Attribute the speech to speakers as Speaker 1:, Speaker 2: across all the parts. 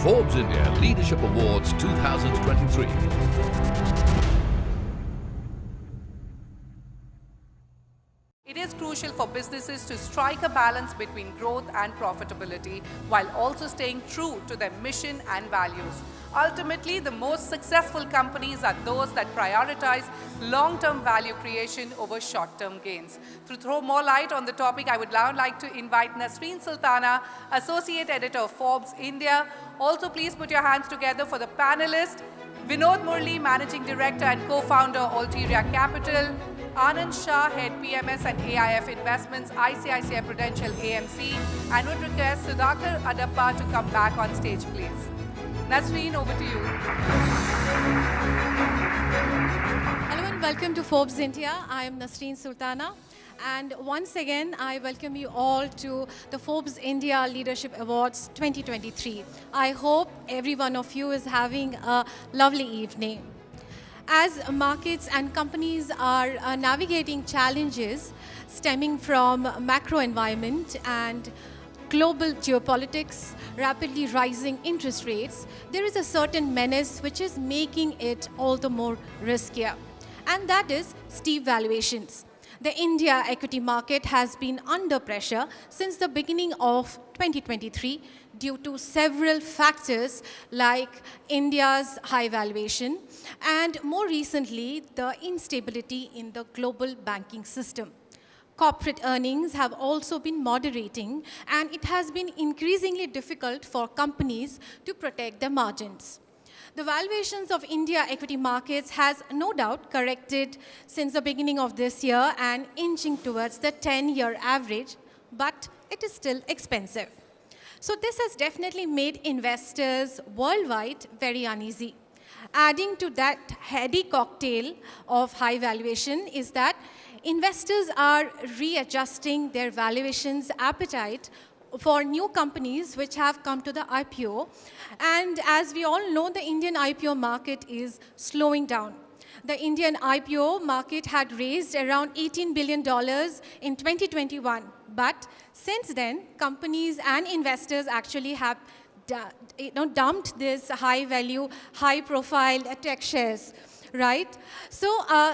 Speaker 1: Forbes India Leadership Awards 2023.
Speaker 2: It is crucial for businesses to strike a balance between growth and profitability while also staying true to their mission and values. Ultimately, the most successful companies are those that prioritize long-term value creation over short-term gains. To throw more light on the topic, I would now like to invite Nasrin Sultana, Associate Editor of Forbes India. Also, please put your hands together for the panelists. Vinod Murali, Managing Director and Co-founder, Alteria Capital. Anand Shah, Head PMS and AIF Investments, ICICI Prudential AMC. And would request Sudhakar Adapa to come back on stage, please. Nasrin, over to you.
Speaker 3: Hello and welcome to Forbes India. I am Nasrin Sultana. And once again, I welcome you all to the Forbes India Leadership Awards 2023. I hope every one of you is having a lovely evening. As markets and companies are navigating challenges stemming from macro environment and global geopolitics, rapidly rising interest rates, there is a certain menace which is making it all the more riskier. And that is steep valuations. The India equity market has been under pressure since the beginning of 2023 due to several factors like India's high valuation and more recently the instability in the global banking system. Corporate earnings have also been moderating and it has been increasingly difficult for companies to protect their margins. The valuations of India equity markets has no doubt corrected since the beginning of this year and inching towards the 10-year average, but it is still expensive. So this has definitely made investors worldwide very uneasy. Adding to that heady cocktail of high valuation is that investors are readjusting their valuations appetite for new companies which have come to the IPO. And as we all know, the Indian IPO market is slowing down. The Indian IPO market had raised around $18 billion in 2021. But since then, companies and investors actually have dumped this high value, high profile tech shares. Right? So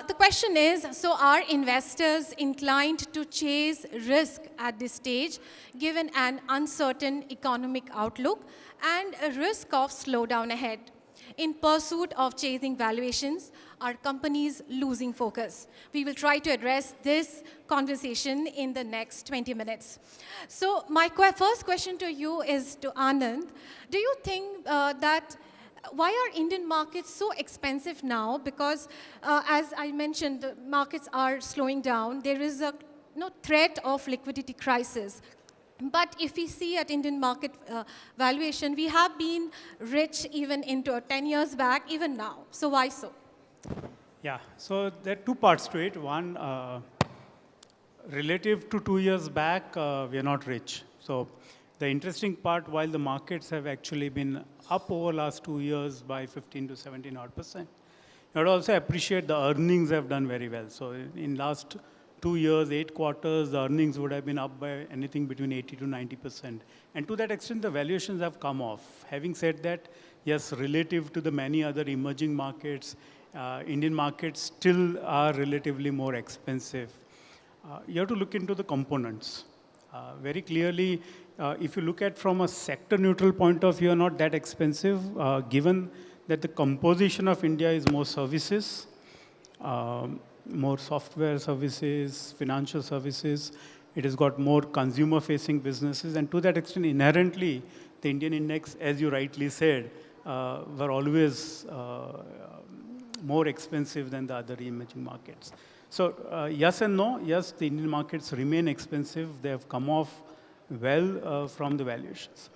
Speaker 3: the question is, so are investors inclined to chase risk at this stage, given an uncertain economic outlook and a risk of slowdown ahead? In pursuit of chasing valuations, are companies losing focus? We will try to address this conversation in the next 20 minutes. So my first question to you is to Anand. Do you think that why are Indian markets so expensive now? Because as I mentioned, the markets are slowing down. There is a threat of liquidity crisis. But if we see at Indian market valuation, we have been rich even into 10 years back, even now. So why so?
Speaker 4: Yeah, so there are two parts to it. One, relative to 2 years back, we are not rich. So the interesting part, while the markets have actually been up over last 2 years by 15 to 17 odd percent, you would also appreciate the earnings have done very well. So in last 2 years, 8 quarters, the earnings would have been up by anything between 80 to 90%. And to that extent, the valuations have come off. Having said that, yes, relative to the many other emerging markets, Indian markets still are relatively more expensive. You have to look into the components. Very clearly, if you look at from a sector neutral point of view, not that expensive, given that the composition of India is more services, more software services, financial services. It has got more consumer-facing businesses. And to that extent, inherently, the Indian index, as you rightly said, were always more expensive than the other emerging markets. So yes and no. Yes, the Indian markets remain expensive. They have come off well from the valuations.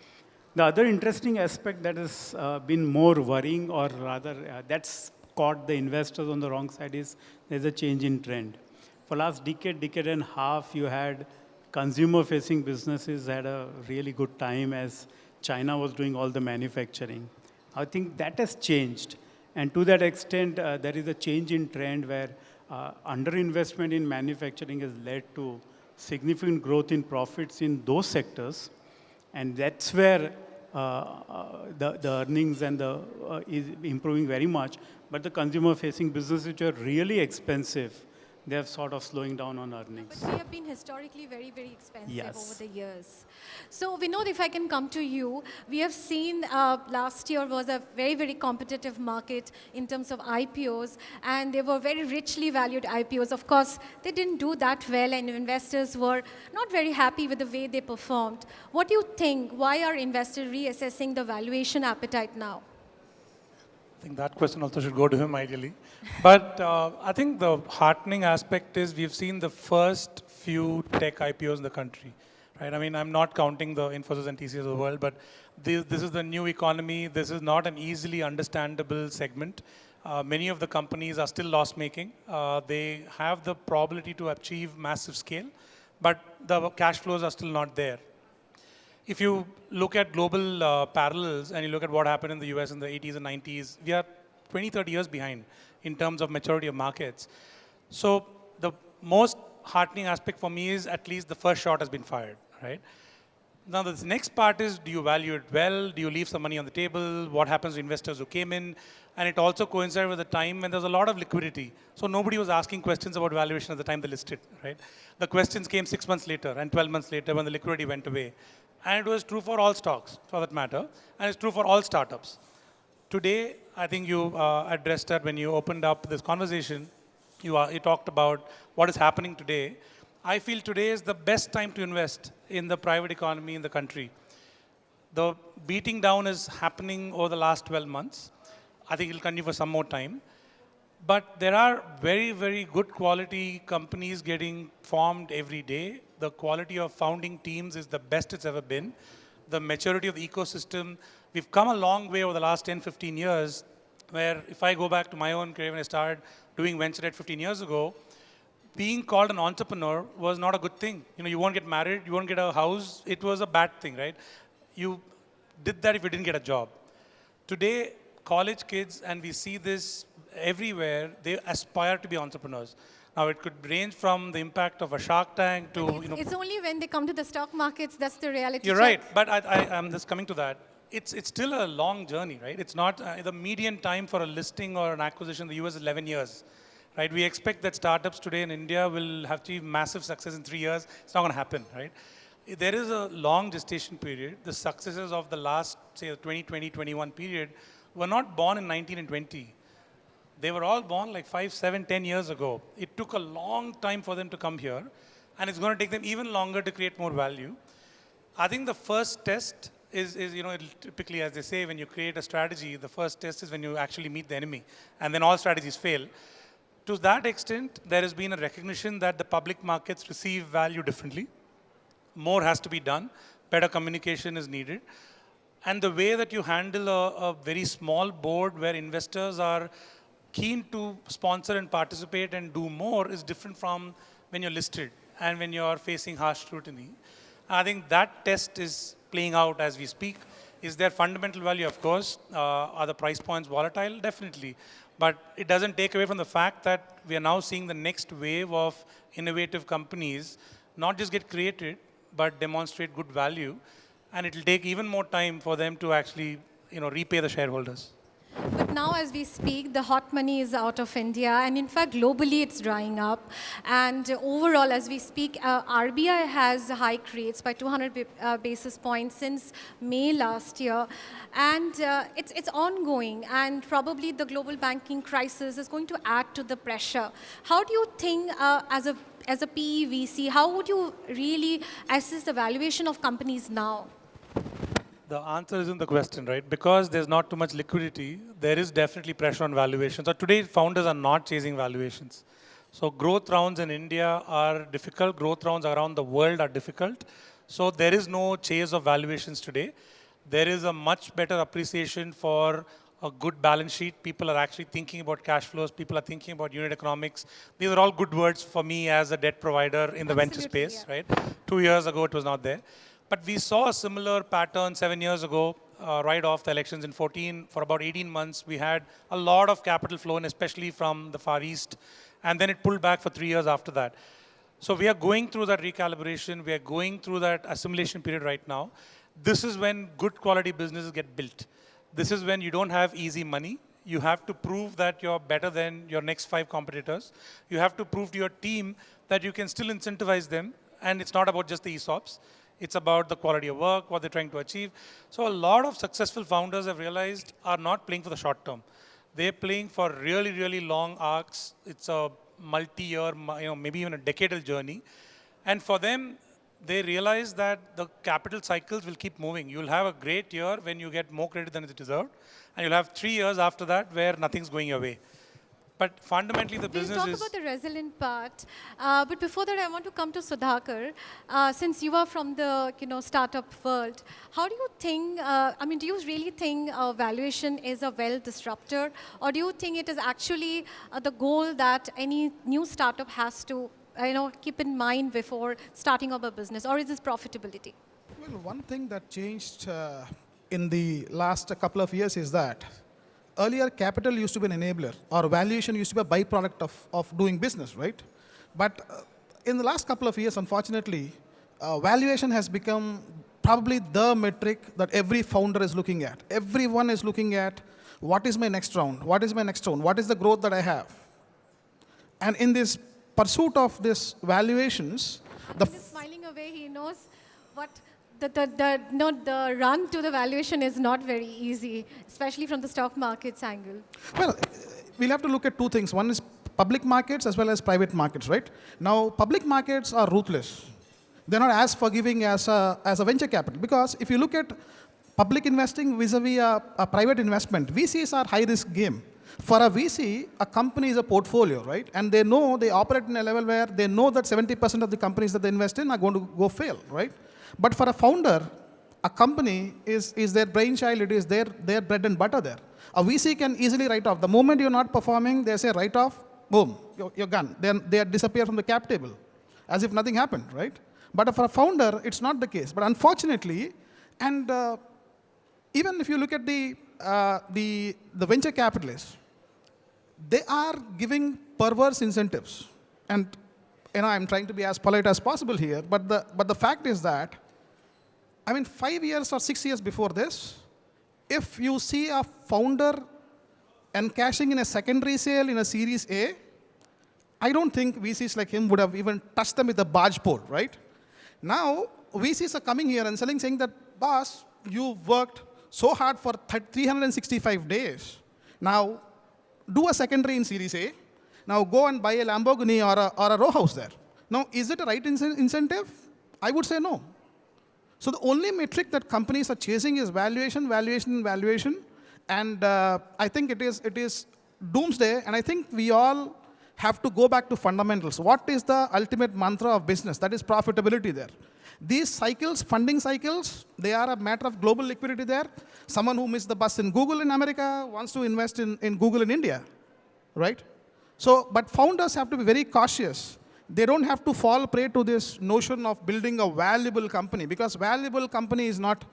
Speaker 4: The other interesting aspect that has been more worrying, or rather that's caught the investors on the wrong side, is there's a change in trend. For last decade and a half, you had consumer-facing businesses had a really good time as China was doing all the manufacturing. I think that has changed. And to that extent, there is a change in trend where underinvestment in manufacturing has led to significant growth in profits in those sectors. And that's where the earnings and the is improving very much. But the consumer-facing businesses, which are really expensive, they are sort of slowing down on earnings.
Speaker 3: But we have been historically very, very expensive
Speaker 4: Yes.
Speaker 3: over the years. So Vinod, if I can come to you, we have seen last year was a very, very competitive market in terms of IPOs, and they were very richly valued IPOs. Of course, they didn't do that well, and investors were not very happy with the way they performed. What do you think? Why are investors reassessing the valuation appetite now?
Speaker 5: I think that question also should go to him ideally. But I think the heartening aspect is we've seen the first few tech IPOs in the country, right? I mean, I'm not counting the Infosys and TCS of the world, but this is the new economy. This is not an easily understandable segment. Many of the companies are still loss-making. They have the probability to achieve massive scale, but the cash flows are still not there. If you look at global parallels and you look at what happened in the US in the 80s and 90s, we are 20, 30 years behind in terms of maturity of markets. So the most heartening aspect for me is at least the first shot has been fired, right? Now the next part is, do you value it well? Do you leave some money on the table? What happens to investors who came in? And it also coincided with a time when there's a lot of liquidity. So nobody was asking questions about valuation at the time they listed, right? The questions came 6 months later and 12 months later when the liquidity went away. And it was true for all stocks, for that matter. And it's true for all startups. Today, I think you addressed that when you opened up this conversation. You talked about what is happening today. I feel today is the best time to invest in the private economy in the country. The beating down is happening over the last 12 months. I think it'll continue for some more time. But there are very, very good quality companies getting formed every day. The quality of founding teams is the best it's ever been. The maturity of the ecosystem. We've come a long way over the last 10, 15 years, where if I go back to my own career when I started doing venture debt 15 years ago, being called an entrepreneur was not a good thing. You know, you won't get married, you won't get a house. It was a bad thing, right? You did that if you didn't get a job. Today, college kids, and we see this everywhere, they aspire to be entrepreneurs. Now, it could range from the impact of a Shark Tank to,
Speaker 3: It's only when they come to the stock markets that's the reality.
Speaker 5: You're
Speaker 3: check.
Speaker 5: right, but I'm just coming to that. It's still a long journey, right? It's not the median time for a listing or an acquisition in the US is 11 years, right? We expect that startups today in India will have achieved massive success in 3 years. It's not going to happen, right? There is a long gestation period. The successes of the last, say, the 2020, 21 period were not born in 19 and 20. They were all born like 5, 7, 10 years ago. It took a long time for them to come here, and it's going to take them even longer to create more value. I think the first test is typically, as they say, when you create a strategy, the first test is when you actually meet the enemy, and then all strategies fail. To that extent, there has been a recognition that the public markets receive value differently. More has to be done. Better communication is needed. And the way that you handle a very small board where investors are keen to sponsor and participate and do more is different from when you're listed and when you're facing harsh scrutiny. I think that test is playing out as we speak. Is there fundamental value? Of course. Are the price points volatile? Definitely. But it doesn't take away from the fact that we are now seeing the next wave of innovative companies not just get created, but demonstrate good value. And it will take even more time for them to actually repay the shareholders.
Speaker 3: But now as we speak, the hot money is out of India, and in fact globally it's drying up. And overall as we speak, RBI has hiked rates by 200 basis points since May last year. And it's ongoing, and probably the global banking crisis is going to add to the pressure. How do you think as a PE VC, how would you really assess the valuation of companies now?
Speaker 5: The answer is in the question, right? Because there's not too much liquidity, there is definitely pressure on valuations. So today, founders are not chasing valuations. So growth rounds in India are difficult. Growth rounds around the world are difficult. So there is no chase of valuations today. There is a much better appreciation for a good balance sheet. People are actually thinking about cash flows. People are thinking about unit economics. These are all good words for me as a debt provider in the venture space, right? 2 years ago, it was not there. But we saw a similar pattern 7 years ago, right off the elections in 14. For about 18 months, we had a lot of capital flow in, especially from the Far East. And then it pulled back for 3 years after that. So we are going through that recalibration. We are going through that assimilation period right now. This is when good quality businesses get built. This is when you don't have easy money. You have to prove that you're better than your next 5 competitors. You have to prove to your team that you can still incentivize them. And it's not about just the ESOPs. It's about the quality of work, what they're trying to achieve. So a lot of successful founders have realized are not playing for the short term. They're playing for really, really long arcs. It's a multi-year, maybe even a decadal journey. And for them, they realize that the capital cycles will keep moving. You'll have a great year when you get more credit than is deserved. And you'll have 3 years after that where nothing's going your way. But fundamentally, the business is...
Speaker 3: We'll talk about the resilient part. But before that, I want to come to Sudhakar. Since you are from the startup world, how do you think, do you really think valuation is a disruptor? Or do you think it is actually the goal that any new startup has to keep in mind before starting up a business? Or is this profitability?
Speaker 6: Well, one thing that changed in the last couple of years is that earlier, capital used to be an enabler, or valuation used to be a byproduct of doing business, right? But in the last couple of years, unfortunately, valuation has become probably the metric that every founder is looking at. Everyone is looking at what is my next round? What is my next round? What is the growth that I have? And in this pursuit of this valuations,
Speaker 3: He's smiling away. He knows what the run to the valuation is not very easy, especially from the stock markets angle.
Speaker 6: Well, we'll have to look at 2 things. One is public markets as well as private markets, right? Now, public markets are ruthless. They're not as forgiving as a venture capital. Because if you look at public investing vis-a-vis a private investment, VCs are high-risk game. For a VC, a company is a portfolio, right? And they know they operate in a level where they know that 70% of the companies that they invest in are going to go fail, right? But for a founder, a company is their brainchild, it is their bread and butter there. A VC can easily write off. The moment you're not performing, they say write off, boom, you're gone. Then they disappear from the cap table, as if nothing happened, right? But for a founder, it's not the case. But unfortunately, and even if you look at the venture capitalists, they are giving perverse incentives. And I'm trying to be as polite as possible here, but the fact is that, 5 years or 6 years before this, if you see a founder encashing in a secondary sale in a Series A, I don't think VCs like him would have even touched them with a barge pole, right? Now, VCs are coming here and saying that, boss, you worked so hard for 365 days. Now, do a secondary in Series A. Now go and buy a Lamborghini or a row house there. Now, is it a right incentive? I would say no. So the only metric that companies are chasing is valuation, valuation, valuation. And I think it is doomsday. And I think we all have to go back to fundamentals. What is the ultimate mantra of business? That is profitability there. These cycles, funding cycles, they are a matter of global liquidity there. Someone who missed the bus in Google in America wants to invest in Google in India, right? So, but founders have to be very cautious. They don't have to fall prey to this notion of building a valuable company, because valuable company is not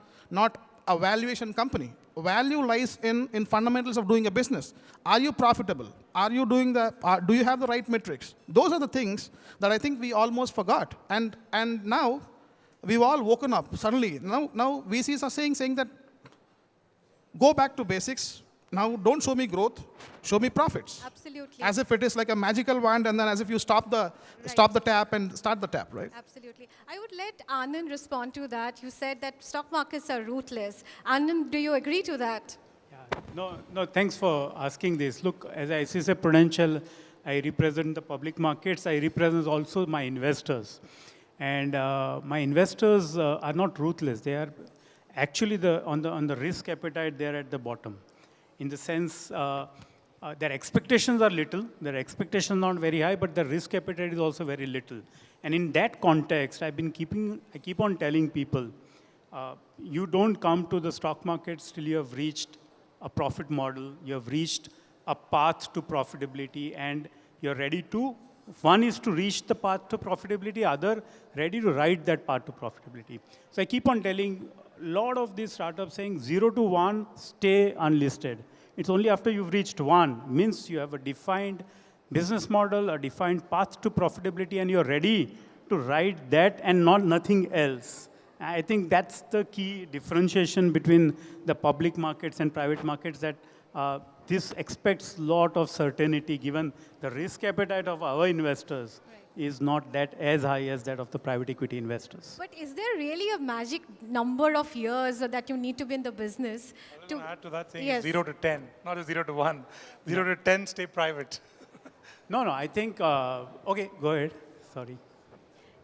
Speaker 6: a valuation company. Value lies in fundamentals of doing a business. Are you profitable? Are you doing do you have the right metrics? Those are the things that I think we almost forgot. And now we've all woken up suddenly. Now VCs are saying that go back to basics. Now don't show me growth, show me profits.
Speaker 3: Absolutely.
Speaker 6: As if it is like a magical wand, and then as if you stop the tap and start the tap, right?
Speaker 3: Absolutely. I would let Anand respond to that. You said that stock markets are ruthless. Anand, do you agree to that?
Speaker 4: Yeah. No, thanks for asking this. Look, as ICICI Prudential, I represent the public markets. I represent also my investors. And my investors are not ruthless. They are actually on the risk appetite, they're at the bottom. In the sense, their expectations are little. Their expectations are not very high, but the risk appetite is also very little. And in that context, I keep on telling people, you don't come to the stock markets till you have reached a profit model, you have reached a path to profitability, and you're ready to, one is to reach the path to profitability, other ready to ride that path to profitability. So I keep on telling a lot of these startups saying 0 to 1, stay unlisted. It's only after you've reached 1, means you have a defined business model, a defined path to profitability, and you're ready to ride that and nothing else. I think that's the key differentiation between the public markets and private markets, that this expects a lot of certainty, given the risk appetite of our investors is not that as high as that of the private equity investors.
Speaker 3: But is there really a magic number of years that you need to be in the business?
Speaker 5: I will add to that saying
Speaker 3: Yes.
Speaker 5: 0 to 10, not a 0 to 1. 0 to 10, stay private.
Speaker 4: No, I think, okay, go ahead, sorry.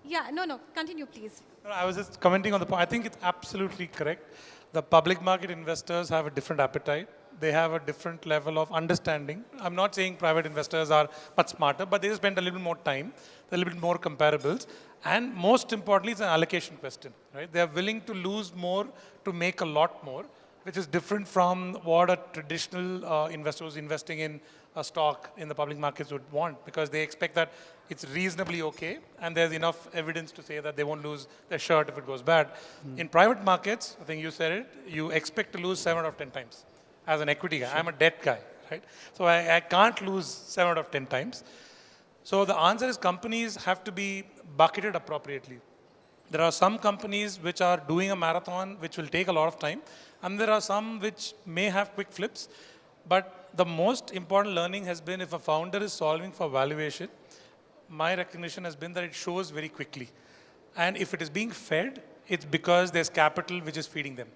Speaker 3: Yeah, no, continue, please.
Speaker 5: No, I was just commenting on the point. I think it's absolutely correct. The public market investors have a different appetite. They have a different level of understanding. I'm not saying private investors are much smarter, but they spend a little more time, a little bit more comparables. And most importantly, it's an allocation question, right? They are willing to lose more to make a lot more, which is different from what a traditional investor who's investing in a stock in the public markets would want, because they expect that it's reasonably okay and there's enough evidence to say that they won't lose their shirt if it goes bad. In private markets, I think you said it, you expect to lose 7 out of 10 times as an equity guy. I'm a debt guy, right? So I can't lose 7 out of 10 times. So the answer is companies have to be bucketed appropriately. There are some companies which are doing a marathon which will take a lot of time, and there are some which may have quick flips. But the most important learning has been, if a founder is solving for valuation, my recognition has been that it shows very quickly. And if it is being fed, it's because there's capital which is feeding them.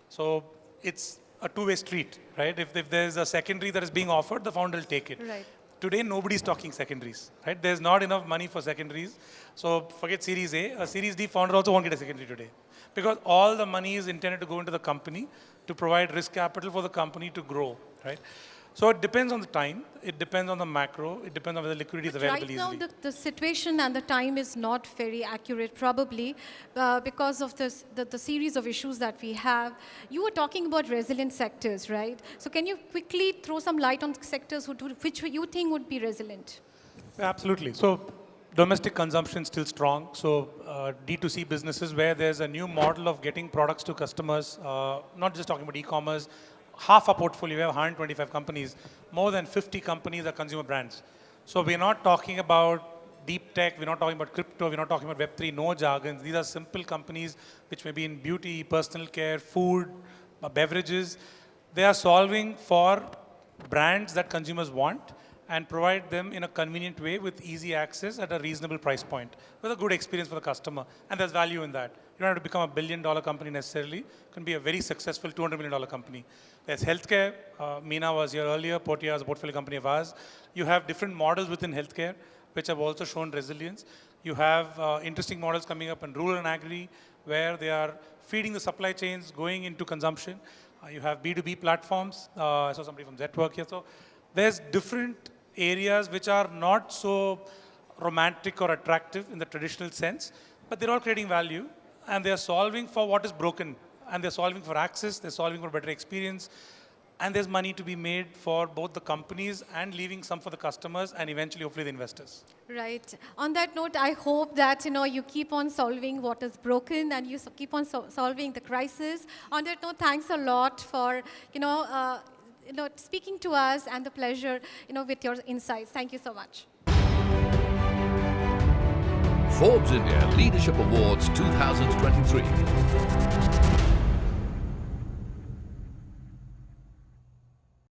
Speaker 5: So it's a two-way street, right? If there's a secondary that is being offered, the founder will take it.
Speaker 3: Right.
Speaker 5: Today, nobody's talking secondaries, right? There's not enough money for secondaries. So forget Series A Series D founder also won't get a secondary today, because all the money is intended to go into the company to provide risk capital for the company to grow, right? So it depends on the time, it depends on the macro, it depends on whether liquidity is available easily.
Speaker 3: Right now, the situation and the time is not very accurate, probably because of the series of issues that we have. You were talking about resilient sectors, right? So can you quickly throw some light on sectors which you think would be resilient?
Speaker 5: Absolutely. So domestic consumption still strong. So D2C businesses where there's a new model of getting products to customers, not just talking about e-commerce. Half our portfolio, we have 125 companies, more than 50 companies are consumer brands. So we're not talking about deep tech, we're not talking about crypto, we're not talking about Web3, no jargons. These are simple companies which may be in beauty, personal care, food, beverages. They are solving for brands that consumers want and provide them in a convenient way with easy access at a reasonable price point, with a good experience for the customer. And there's value in that. You don't have to become a $1 billion company necessarily. It can be a very successful $200 million company. There's healthcare. Meena was here earlier. Portia is a portfolio company of ours. You have different models within healthcare, which have also shown resilience. You have interesting models coming up in rural and agri, where they are feeding the supply chains, going into consumption. You have B2B platforms. I saw somebody from Zetwork here. So there's different areas which are not so romantic or attractive in the traditional sense, but they're all creating value, and they're solving for what is broken, and they're solving for access, they're solving for better experience, and there's money to be made for both the companies and leaving some for the customers and eventually hopefully the investors.
Speaker 3: Right. On that note, I hope that you keep on solving what is broken and you keep on solving the crisis. On that note, thanks a lot for speaking to us, and the pleasure with your insights. Thank you so much.
Speaker 1: Forbes India Leadership Awards 2023.